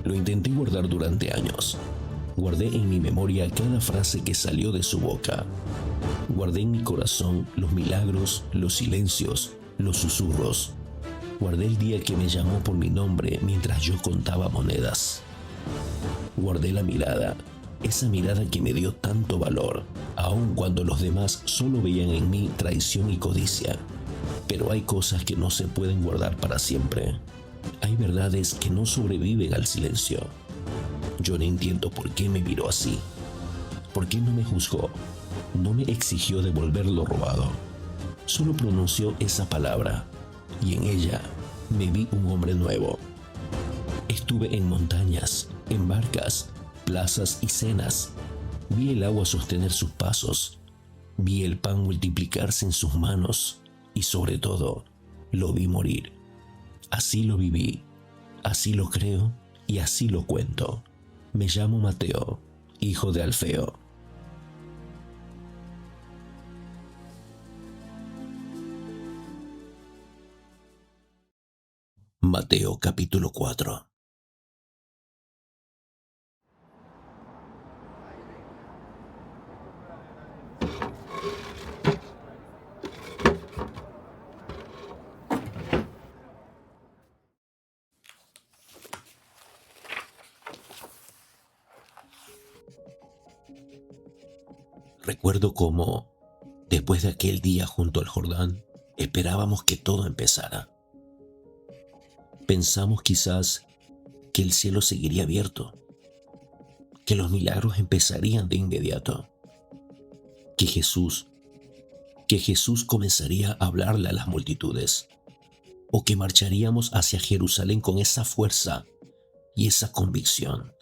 Lo intenté guardar durante años. Guardé en mi memoria cada frase que salió de su boca. Guardé en mi corazón los milagros, los silencios, los susurros. Guardé el día que me llamó por mi nombre mientras yo contaba monedas. Guardé la mirada, esa mirada que me dio tanto valor, aun cuando los demás solo veían en mí traición y codicia. Pero hay cosas que no se pueden guardar para siempre. Hay verdades que no sobreviven al silencio. Yo no entiendo por qué me miró así. ¿Por qué no me juzgó? No me exigió devolver lo robado. Solo pronunció esa palabra y en ella me vi un hombre nuevo. Estuve en montañas, en barcas, plazas y cenas. Vi el agua sostener sus pasos. Vi el pan multiplicarse en sus manos y sobre todo, lo vi morir. Así lo viví, así lo creo y así lo cuento. Me llamo Mateo, hijo de Alfeo. Mateo capítulo 4. Recuerdo cómo, después de aquel día junto al Jordán, esperábamos que todo empezara. Pensamos quizás que el cielo seguiría abierto, que los milagros empezarían de inmediato, que Jesús comenzaría a hablarle a las multitudes, o que marcharíamos hacia Jerusalén con esa fuerza y esa convicción.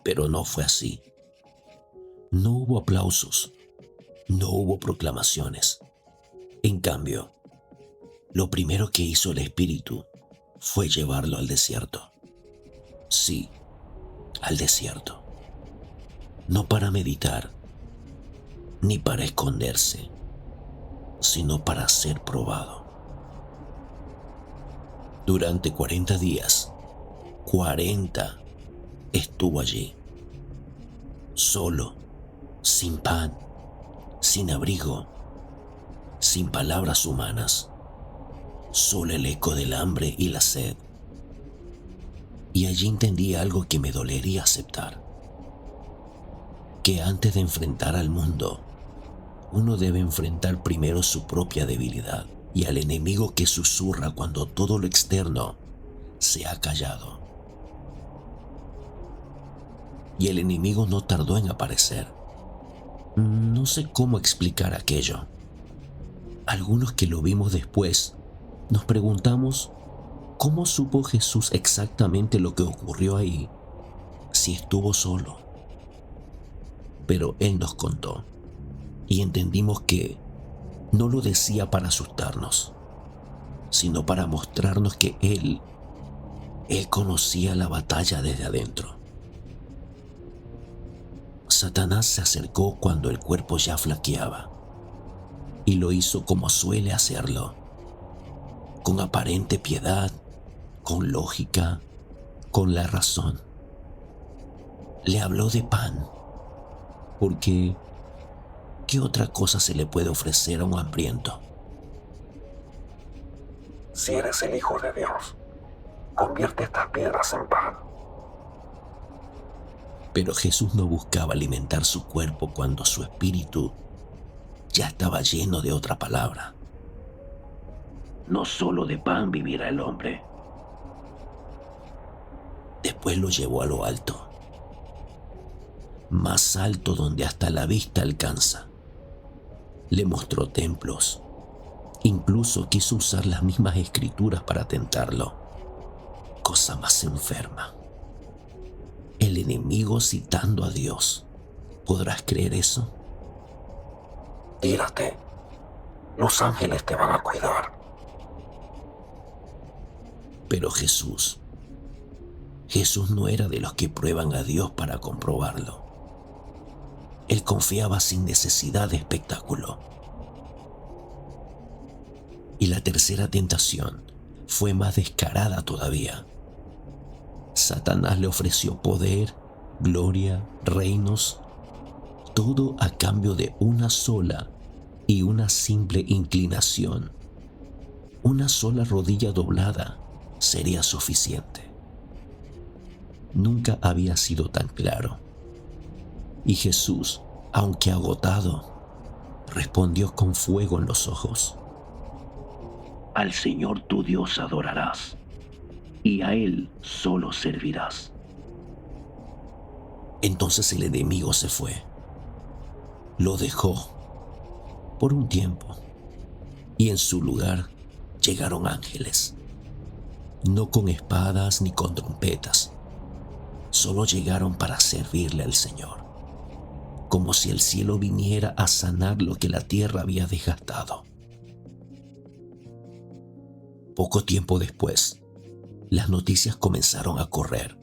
Pero no fue así. No hubo aplausos, no hubo proclamaciones. En cambio, lo primero que hizo el Espíritu fue llevarlo al desierto. Sí, al desierto. No para meditar, ni para esconderse, sino para ser probado. Durante 40 días, 40, estuvo allí, solo, sin pan, sin abrigo, sin palabras humanas, solo el eco del hambre y la sed. Y allí entendí algo que me dolería aceptar, que antes de enfrentar al mundo, uno debe enfrentar primero su propia debilidad y al enemigo que susurra cuando todo lo externo se ha callado. Y el enemigo no tardó en aparecer. No sé cómo explicar aquello. Algunos que lo vimos después nos preguntamos cómo supo Jesús exactamente lo que ocurrió ahí, si estuvo solo. Pero Él nos contó y entendimos que no lo decía para asustarnos, sino para mostrarnos que Él conocía la batalla desde adentro. Satanás se acercó cuando el cuerpo ya flaqueaba y lo hizo como suele hacerlo, con aparente piedad, con lógica, con la razón. Le habló de pan, porque ¿qué otra cosa se le puede ofrecer a un hambriento? Si eres el Hijo de Dios, convierte estas piedras en pan. Pero Jesús no buscaba alimentar su cuerpo cuando su espíritu ya estaba lleno de otra palabra. No solo de pan vivirá el hombre. Después lo llevó a lo alto, más alto donde hasta la vista alcanza. Le mostró templos. Incluso quiso usar las mismas escrituras para tentarlo. Cosa más enferma. El enemigo citando a Dios. ¿Podrás creer eso? Tírate. Los ángeles te van a cuidar. Pero Jesús no era de los que prueban a Dios para comprobarlo. Él confiaba sin necesidad de espectáculo. Y la tercera tentación fue más descarada todavía. Satanás le ofreció poder, gloria, reinos, todo a cambio de una sola y una simple inclinación. Una sola rodilla doblada sería suficiente. Nunca había sido tan claro. Y Jesús, aunque agotado, respondió con fuego en los ojos: Al Señor tu Dios adorarás, y a Él solo servirás. Entonces el enemigo se fue. Lo dejó por un tiempo, y en su lugar llegaron ángeles, no con espadas ni con trompetas, solo llegaron para servirle al Señor, como si el cielo viniera a sanar lo que la tierra había desgastado. Poco tiempo después, las noticias comenzaron a correr.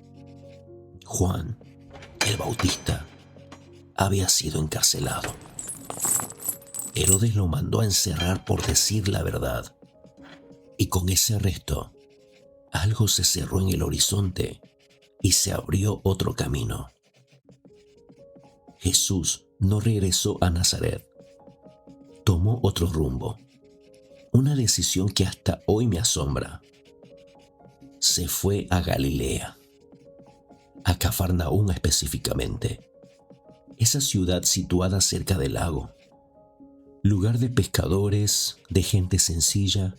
Juan, el Bautista, había sido encarcelado. Herodes lo mandó a encerrar por decir la verdad. Y con ese arresto, algo se cerró en el horizonte y se abrió otro camino. Jesús no regresó a Nazaret. Tomó otro rumbo. Una decisión que hasta hoy me asombra. Se fue a Galilea, a Cafarnaúm específicamente, esa ciudad situada cerca del lago, lugar de pescadores, de gente sencilla,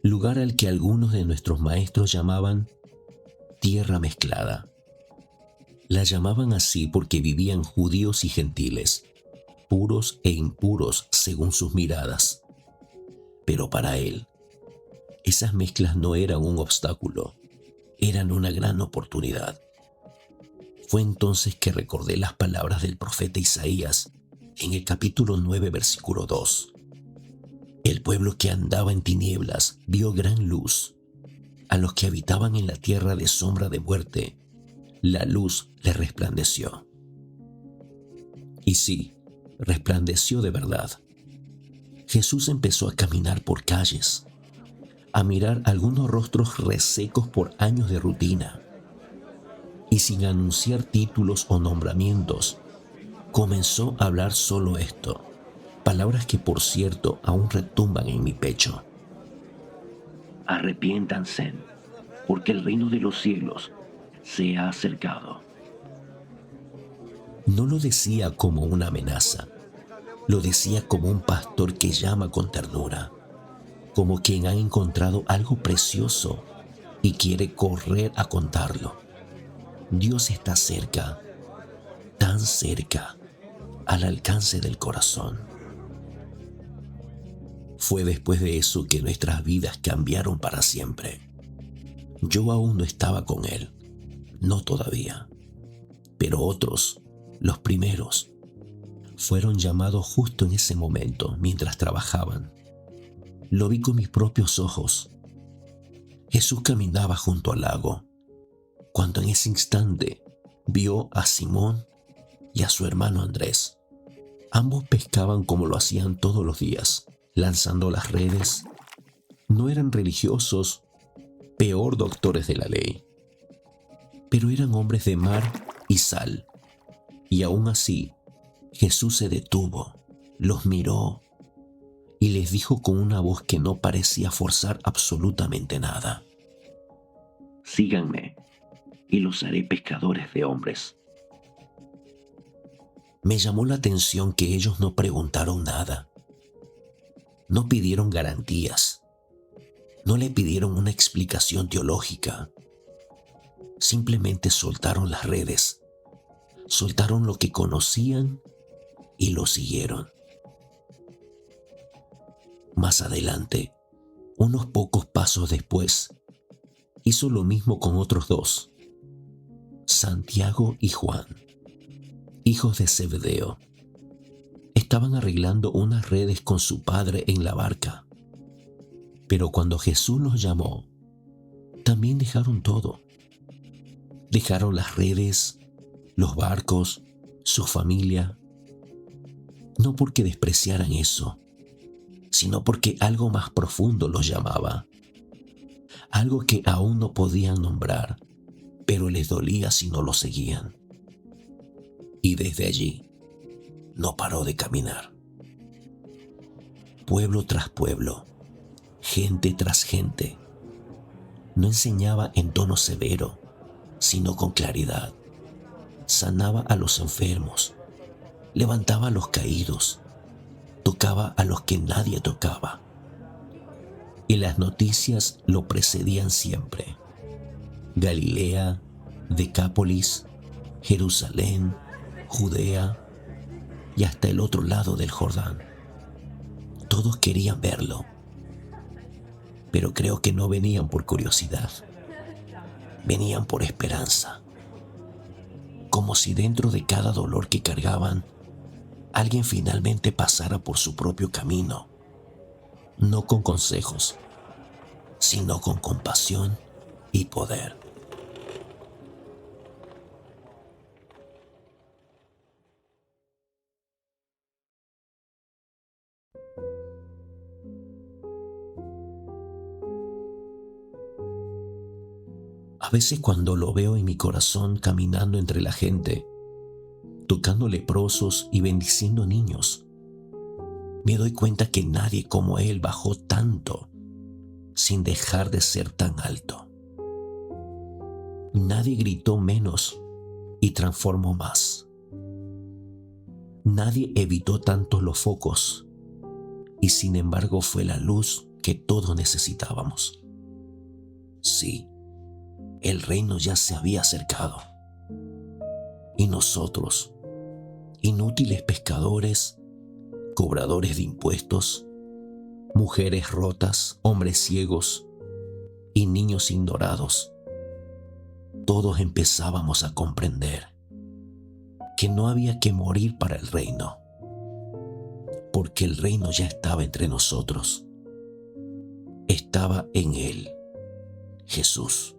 lugar al que algunos de nuestros maestros llamaban tierra mezclada. La llamaban así porque vivían judíos y gentiles, puros e impuros según sus miradas. Pero para él, esas mezclas no eran un obstáculo, eran una gran oportunidad. Fue entonces que recordé las palabras del profeta Isaías en el capítulo 9, versículo 2. El pueblo que andaba en tinieblas vio gran luz. A los que habitaban en la tierra de sombra de muerte, la luz les resplandeció. Y sí, resplandeció de verdad. Jesús empezó a caminar por calles, a mirar algunos rostros resecos por años de rutina, y sin anunciar títulos o nombramientos, comenzó a hablar solo esto, palabras que por cierto aún retumban en mi pecho. Arrepiéntanse, porque el reino de los cielos se ha acercado. No lo decía como una amenaza, lo decía como un pastor que llama con ternura, como quien ha encontrado algo precioso y quiere correr a contarlo. Dios está cerca, tan cerca, al alcance del corazón. Fue después de eso que nuestras vidas cambiaron para siempre. Yo aún no estaba con Él, no todavía, pero otros, los primeros, fueron llamados justo en ese momento mientras trabajaban. Lo vi con mis propios ojos. Jesús caminaba junto al lago, cuando en ese instante vio a Simón y a su hermano Andrés. Ambos pescaban como lo hacían todos los días, lanzando las redes. No eran religiosos, peor doctores de la ley, pero eran hombres de mar y sal. Y aún así, Jesús se detuvo, los miró y les dijo con una voz que no parecía forzar absolutamente nada: Síganme, y los haré pescadores de hombres. Me llamó la atención que ellos no preguntaron nada. No pidieron garantías. No le pidieron una explicación teológica. Simplemente soltaron las redes, soltaron lo que conocían y lo siguieron. Más adelante, unos pocos pasos después, hizo lo mismo con otros dos, Santiago y Juan, hijos de Zebedeo. Estaban arreglando unas redes con su padre en la barca. Pero cuando Jesús los llamó, también dejaron todo. Dejaron las redes, los barcos, su familia. No porque despreciaran eso, sino porque algo más profundo los llamaba. Algo que aún no podían nombrar, pero les dolía si no lo seguían. Y desde allí no paró de caminar. Pueblo tras pueblo, gente tras gente. No enseñaba en tono severo, sino con claridad. Sanaba a los enfermos, levantaba a los caídos, tocaba a los que nadie tocaba. Y las noticias lo precedían siempre. Galilea, Decápolis, Jerusalén, Judea y hasta el otro lado del Jordán. Todos querían verlo, pero creo que no venían por curiosidad. Venían por esperanza. Como si dentro de cada dolor que cargaban, alguien finalmente pasara por su propio camino, no con consejos, sino con compasión y poder. A veces cuando lo veo en mi corazón caminando entre la gente, tocando leprosos y bendiciendo niños, me doy cuenta que nadie como él bajó tanto sin dejar de ser tan alto. Nadie gritó menos y transformó más. Nadie evitó tanto los focos y sin embargo fue la luz que todos necesitábamos. Sí, el reino ya se había acercado. Y nosotros, inútiles pescadores, cobradores de impuestos, mujeres rotas, hombres ciegos y niños ignorados, todos empezábamos a comprender que no había que morir para el reino, porque el reino ya estaba entre nosotros. Estaba en él, Jesús.